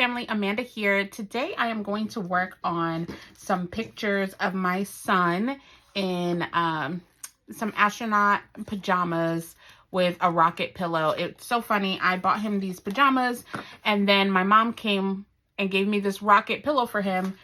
family, Amanda here. Today I am going to work on some pictures of my son in some astronaut pajamas with a rocket pillow. It's so funny. I bought him these pajamas and then my mom came and gave me this rocket pillow for him,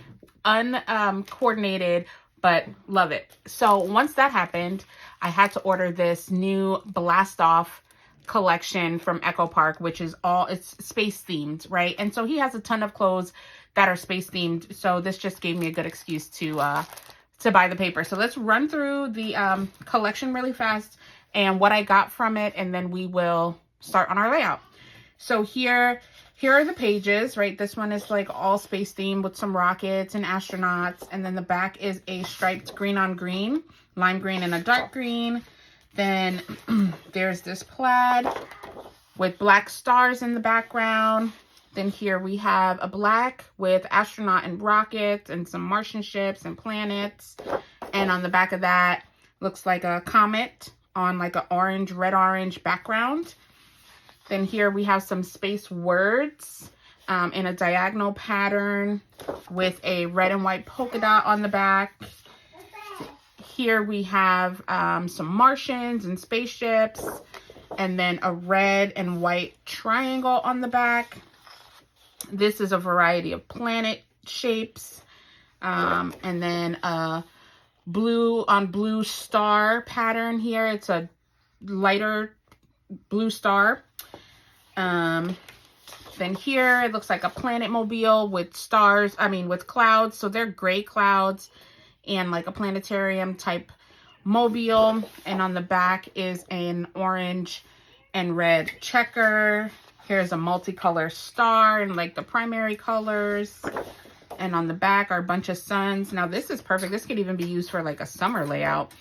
uncoordinated, but love it. So once that happened, I had to order this new blast off collection from Echo Park, which is it's space themed, right? And so he has a ton of clothes that are space themed. So this just gave me a good excuse to buy the paper. So let's run through the collection really fast and what I got from it, and then we will start on our layout. So here are the pages, right? This one is like all space themed with some rockets and astronauts, and then the back is a striped green on green, lime green and a dark green. Then there's this plaid with black stars in the background. Then here we have a black with astronaut and rockets and some Martian ships and planets. And on the back of that looks like a comet on like a red-orange background. Then here we have some space words in a diagonal pattern with a red and white polka dot on the back. Here we have some Martians and spaceships, and then a red and white triangle on the back. This is a variety of planet shapes, and then a blue on blue star pattern here. It's a lighter blue star. Then here it looks like a planet mobile with stars, with clouds. So they're gray clouds and like a planetarium type mobile. And on the back is an orange and red checker. Here's a multicolor star and like the primary colors. And on the back are a bunch of suns. Now this is perfect. This could even be used for like a summer layout.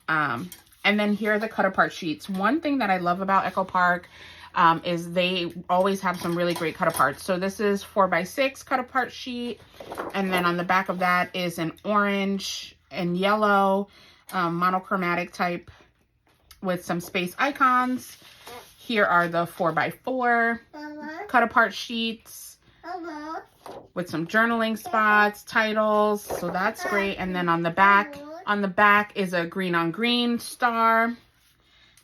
And then here are the cut apart sheets. One thing that I love about Echo Park is they always have some really great cut aparts. So this is 4x6 cut apart sheet. And then on the back of that is an orange and yellow monochromatic type with some space icons. Here are the 4x4 cut apart sheets with some journaling spots, titles. So that's great. And then on the back is a green on green star.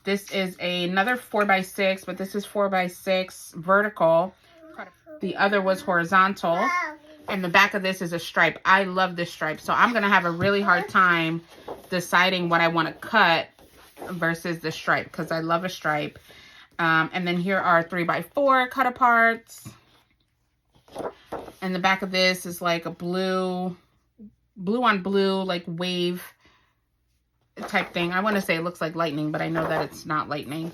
This is another 4x6, but this is 4x6 vertical. The other was horizontal. And the back of this is a stripe. I love this stripe. So I'm going to have a really hard time deciding what I want to cut versus the stripe, because I love a stripe. And then here are 3x4 cut aparts. And the back of this is like a blue on blue, like wave type thing. I want to say it looks like lightning, but I know that it's not lightning.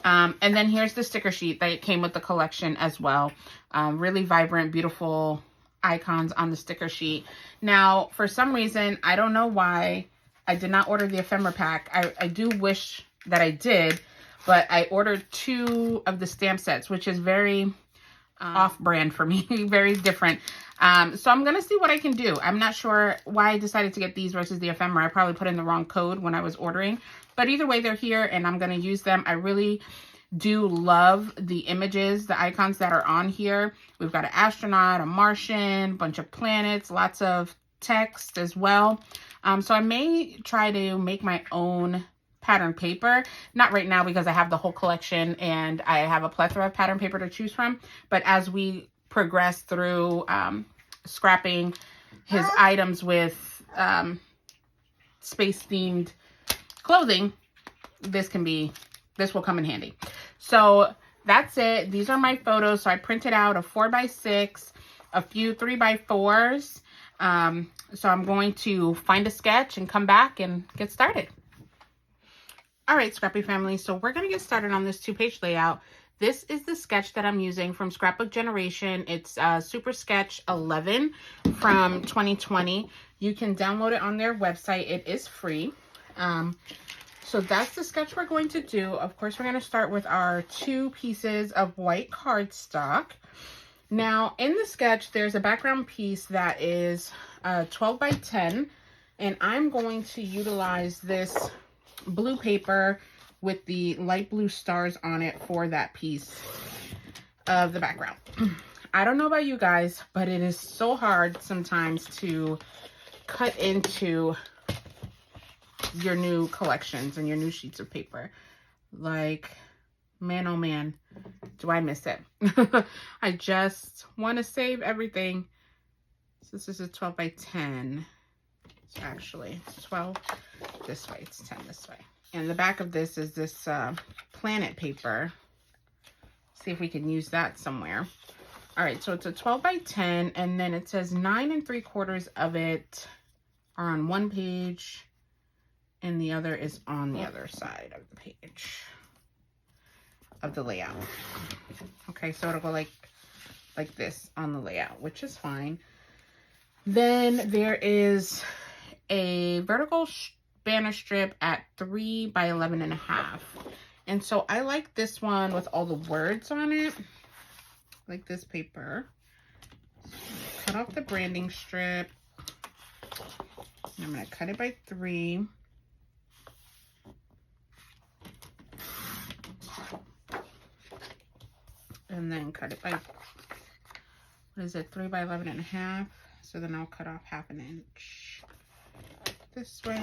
And then here's the sticker sheet that came with the collection as well. Really vibrant, beautiful icons on the sticker sheet. Now, for some reason, I don't know why I did not order the ephemera pack. I do wish that I did, but I ordered 2 of the stamp sets, which is very off-brand for me, very different. So I'm going to see what I can do. I'm not sure why I decided to get these versus the ephemera. I probably put in the wrong code when I was ordering. But either way, they're here and I'm going to use them. I really do love the images, the icons that are on here. We've got an astronaut, a Martian, a bunch of planets, lots of text as well. So I may try to make my own pattern paper. Not right now because I have the whole collection and I have a plethora of pattern paper to choose from. But as we progress through scrapping his items with space themed clothing, this will come in handy. So that's it. These are my photos. So I printed out a 4x6, a few 3x4s. So I'm going to find a sketch and come back and get started. All right, Scrappy family. So we're going to get started on this 2-page layout. This is the sketch that I'm using from Scrapbook Generation. It's Super Sketch 11 from 2020. You can download it on their website. It is free. So that's the sketch we're going to do. Of course, we're going to start with our 2 pieces of white cardstock. Now, in the sketch, there's a background piece that is 12 by 10, and I'm going to utilize this blue paper with the light blue stars on it for that piece of the background. I don't know about you guys, but it is so hard sometimes to cut into your new collections and your new sheets of paper. Like, man, oh man, do I miss it. I just want to save everything. So this is a 12 by 10. So actually, it's 12 this way, it's 10 this way. And the back of this is this planet paper. See if we can use that somewhere. All right, so it's a 12 by 10, and then it says 9 3/4 of it are on one page, and the other is on the other side of the page of the layout. Okay, so it'll go like this on the layout, which is fine. Then there is a vertical banner strip at 3 by 11.5. And so I like this one with all the words on it, like this paper. Cut off the branding strip. And I'm going to cut it by 3. And then cut it by, what is it, 3 by 11.5. So then I'll cut off 1/2 inch this way.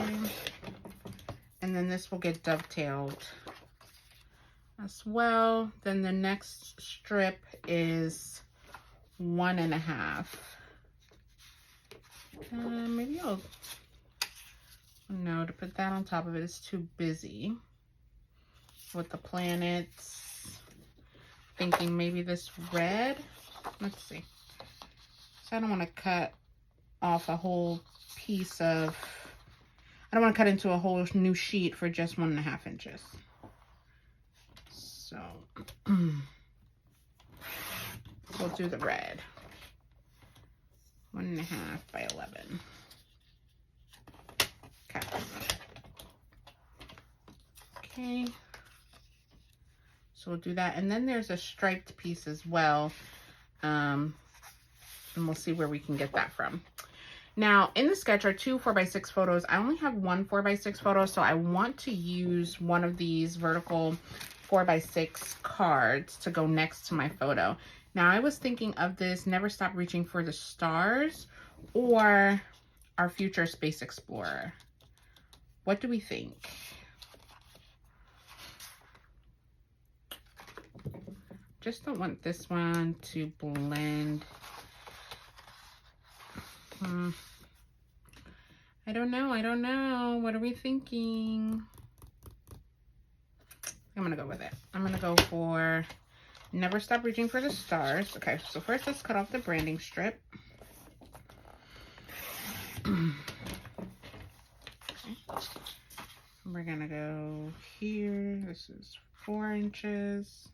And then this will get dovetailed as well. Then the next strip is 1.5. Maybe I'll, no, to put that on top of it is too busy with the planets. Thinking maybe this red. Let's see. So I don't want to cut off a whole piece of, I don't want to cut into a whole new sheet for just 1.5 inches. So we'll do the red. 1.5 by 11. Okay. Okay. So we'll do that. And then there's a striped piece as well. And we'll see where we can get that from. Now, in the sketch are 2 4x6 photos. I only have 1 4x6 photo, so I want to use one of these vertical 4x6 cards to go next to my photo. Now, I was thinking of this Never Stop Reaching for the Stars or Our Future Space Explorer. What do we think? Just don't want this one to blend. I don't know. What are we thinking? I'm gonna go with it. I'm gonna go for Never Stop Reaching for the Stars. Okay, so first let's cut off the branding strip. We're gonna go here. This is 4 inches.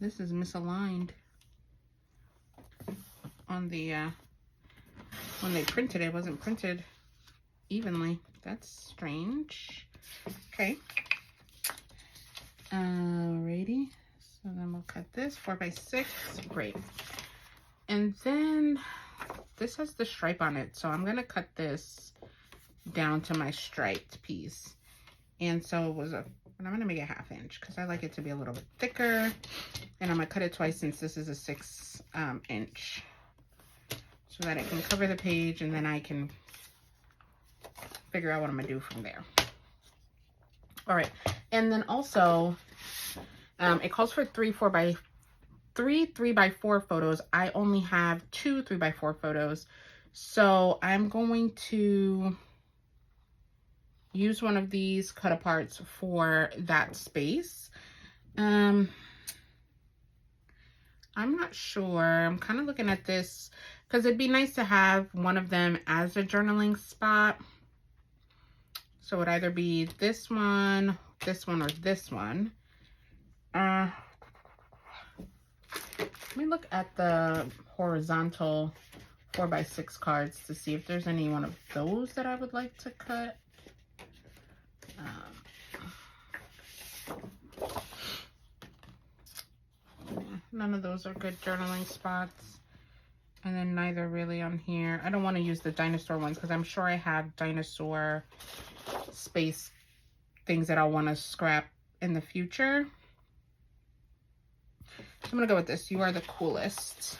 This is misaligned on the, when they printed it, wasn't printed evenly. That's strange. Okay. Alrighty. So then we'll cut this 4x6. Great. And then this has the stripe on it. So I'm going to cut this down to my striped piece. And so it was and I'm going to make it 1/2 inch because I like it to be a little bit thicker. And I'm going to cut it twice since this is a 6 inch. So that it can cover the page and then I can figure out what I'm going to do from there. All right. And then also, it calls for 3 3x4 photos. I only have 2 3x4 photos. So I'm going to use one of these cut aparts for that space. I'm not sure. I'm kind of looking at this because it'd be nice to have one of them as a journaling spot. So it would either be this one, or this one. Let me look at the horizontal 4x6 cards to see if there's any one of those that I would like to cut. None of those are good journaling spots. And then neither really on here. I don't want to use the dinosaur ones because I'm sure I have dinosaur space things that I want to scrap in the future. So I'm gonna go with this. You are the coolest.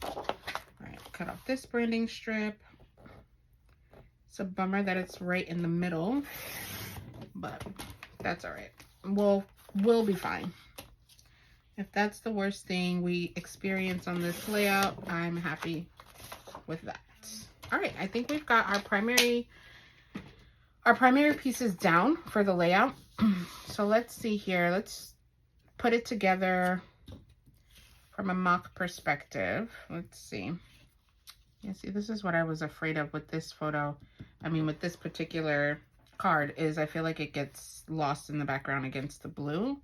All right, cut off this branding strip. It's a bummer that it's right in the middle, but that's all right. We'll be fine. If that's the worst thing we experience on this layout, I'm happy with that. All right, I think we've got our primary pieces down for the layout. So let's see here. Let's put it together from a mock perspective. Let's see. Yeah, see, this is what I was afraid of with this photo. I mean, with this particular card, is I feel like it gets lost in the background against the blue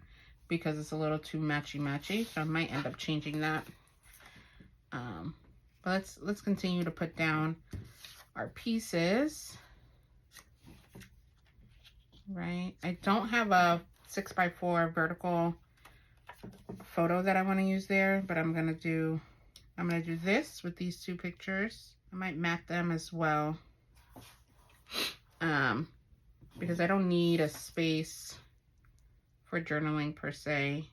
because it's a little too matchy-matchy. So I might end up changing that. But let's continue to put down our pieces. Right. I don't have a 6x4 vertical photo that I want to use there, but I'm gonna do this with these two pictures. I might mat them as well, because I don't need a space for journaling per se,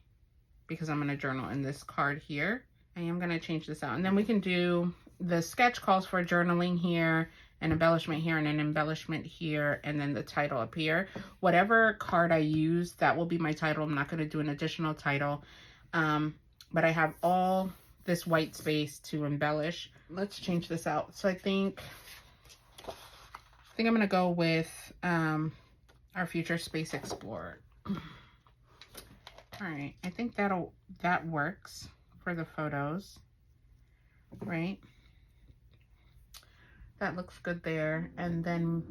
because I'm gonna journal in this card here. I am gonna change this out, and then we can do the sketch calls for journaling here, an embellishment here, and an embellishment here, and then the title up here. Whatever card I use, that will be my title. I'm not going to do an additional title, but I have all this white space to embellish. Let's change this out. So I think I'm going to go with our future space explorer. All right, I think that works for the photos, right? That looks good there. And then,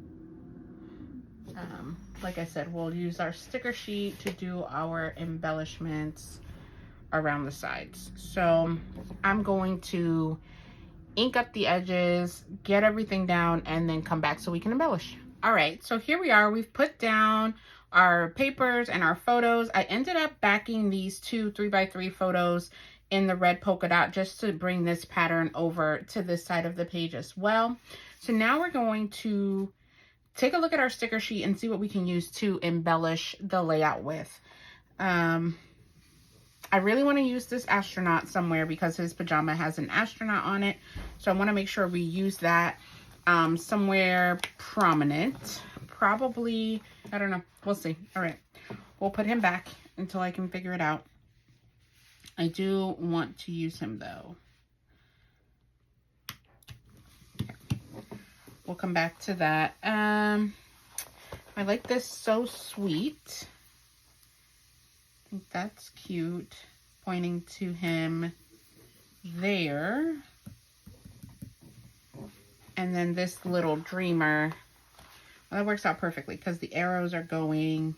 like I said, we'll use our sticker sheet to do our embellishments around the sides. So I'm going to ink up the edges, get everything down, and then come back so we can embellish. All right, so here we are. We've put down our papers and our photos. I ended up backing these two 3x3 photos in the red polka dot just to bring this pattern over to this side of the page as well. So now we're going to take a look at our sticker sheet and see what we can use to embellish the layout with. I really want to use this astronaut somewhere because his pajama has an astronaut on it. So I want to make sure we use that somewhere prominent. Probably, I don't know. We'll see. All right. We'll put him back until I can figure it out. I do want to use him though. We'll come back to that. I like this So Sweet. I think that's cute. Pointing to him there. And then this little dreamer. Well, that works out perfectly because the arrows are going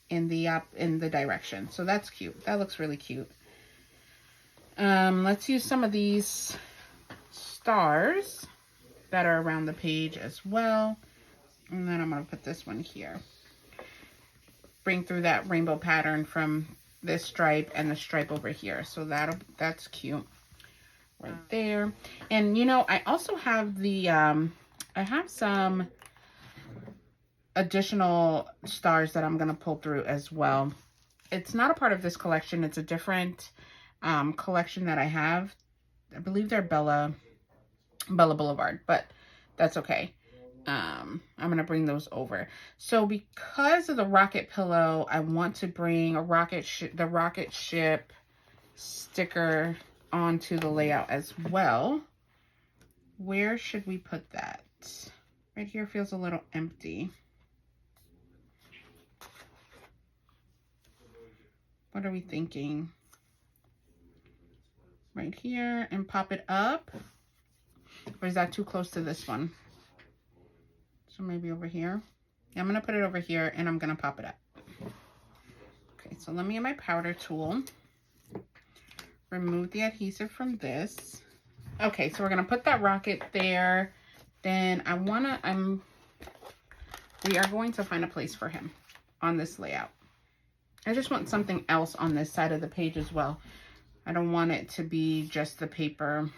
in the direction. So that's cute. That looks really cute. Let's use some of these stars that are around the page as well. And then I'm going to put this one here. Bring through that rainbow pattern from this stripe and the stripe over here. So that's cute right there. And you know, I also have the I have some additional stars that I'm going to pull through as well. It's not a part of this collection. It's a different collection that I have. I believe they're Bella Blvd, but that's okay. I'm going to bring those over. So because of the rocket pillow, I want to bring the rocket ship sticker onto the layout as well. Where should we put that? Right here feels a little empty. What are we thinking? Right here and pop it up? Or is that too close to this one? So maybe over here. Yeah, I'm going to put it over here and I'm going to pop it up. Okay, so let me get my powder tool. Remove the adhesive from this. Okay, so we're going to put that rocket there. Then we are going to find a place for him on this layout. I just want something else on this side of the page as well. I don't want it to be just the paper.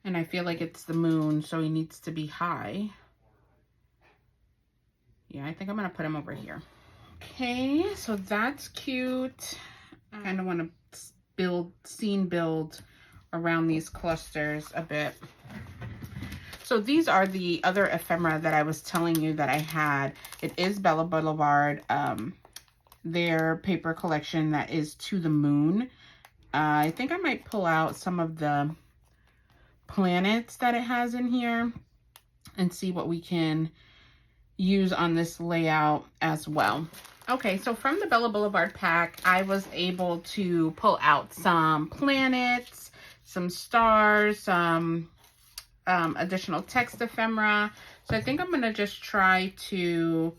And I feel like it's the moon, so he needs to be high. Yeah, I think I'm gonna put him over here. Okay, so that's cute. I kind of want to scene build around these clusters a bit. So these are the other ephemera that I was telling you that I had. It is Bella Blvd, their paper collection that is To the Moon. I think I might pull out some of the planets that it has in here and see what we can use on this layout as well. Okay, so from the Bella Blvd pack, I was able to pull out some planets, some stars, some additional text ephemera. So I think I'm gonna just try to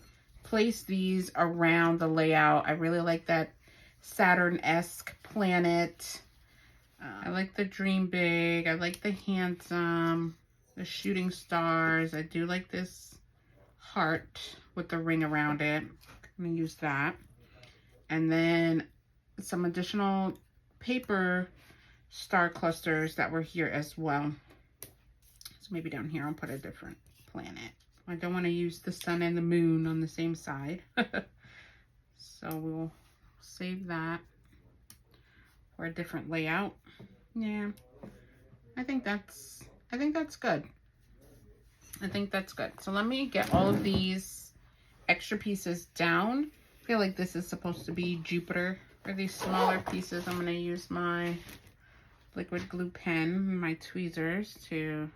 place these around the layout. I really like that Saturn-esque planet. I like the Dream Big. I like the Handsome, the Shooting Stars. I do like this heart with the ring around it. I'm gonna use that. And then some additional paper star clusters that were here as well. So maybe down here I'll put a different planet. I don't want to use the sun and the moon on the same side. So we'll save that for a different layout. Yeah, I think that's good. I think that's good. So let me get all of these extra pieces down. I feel like this is supposed to be Jupiter. For these smaller pieces, I'm going to use my liquid glue pen, my tweezers to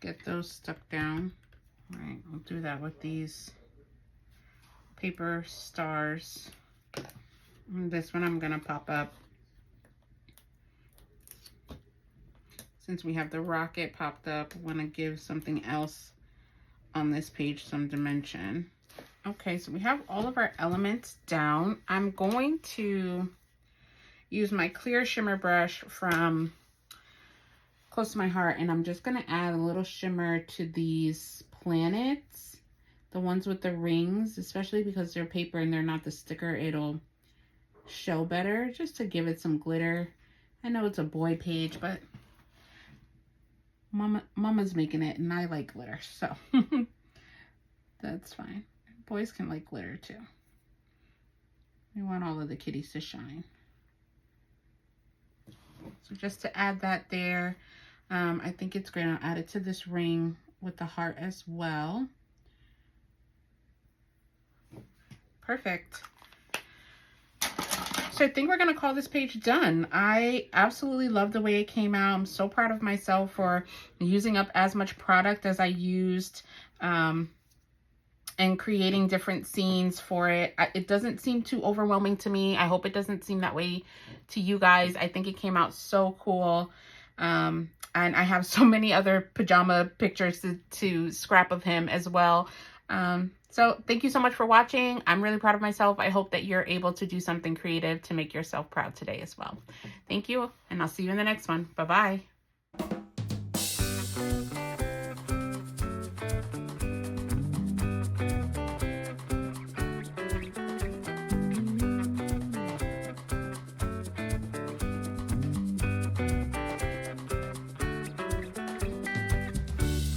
get those stuck down. All right, I'll do that with these paper stars. And this one I'm going to pop up. Since we have the rocket popped up, I want to give something else on this page some dimension. Okay, so we have all of our elements down. I'm going to use my clear shimmer brush from Close to My Heart, and I'm just going to add a little shimmer to these planets, the ones with the rings, especially because they're paper and they're not the sticker. It'll show better, just to give it some glitter. I know it's a boy page, but Mama's making it, and I like glitter, so that's fine. Boys can like glitter too. We want all of the kitties to shine. So just to add that there, I think it's great. I'll add it to this ring with the heart as well. Perfect. So I think we're going to call this page done. I absolutely love the way it came out. I'm so proud of myself for using up as much product as I used and creating different scenes for it. It doesn't seem too overwhelming to me. I hope it doesn't seem that way to you guys. I think it came out so cool. And I have so many other pajama pictures to scrap of him as well. So thank you so much for watching. I'm really proud of myself. I hope that you're able to do something creative to make yourself proud today as well. Thank you, and I'll see you in the next one. Bye-bye.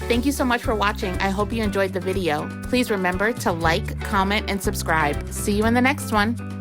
Thank you so much for watching. I hope you enjoyed the video. Please remember to like, comment, and subscribe. See you in the next one.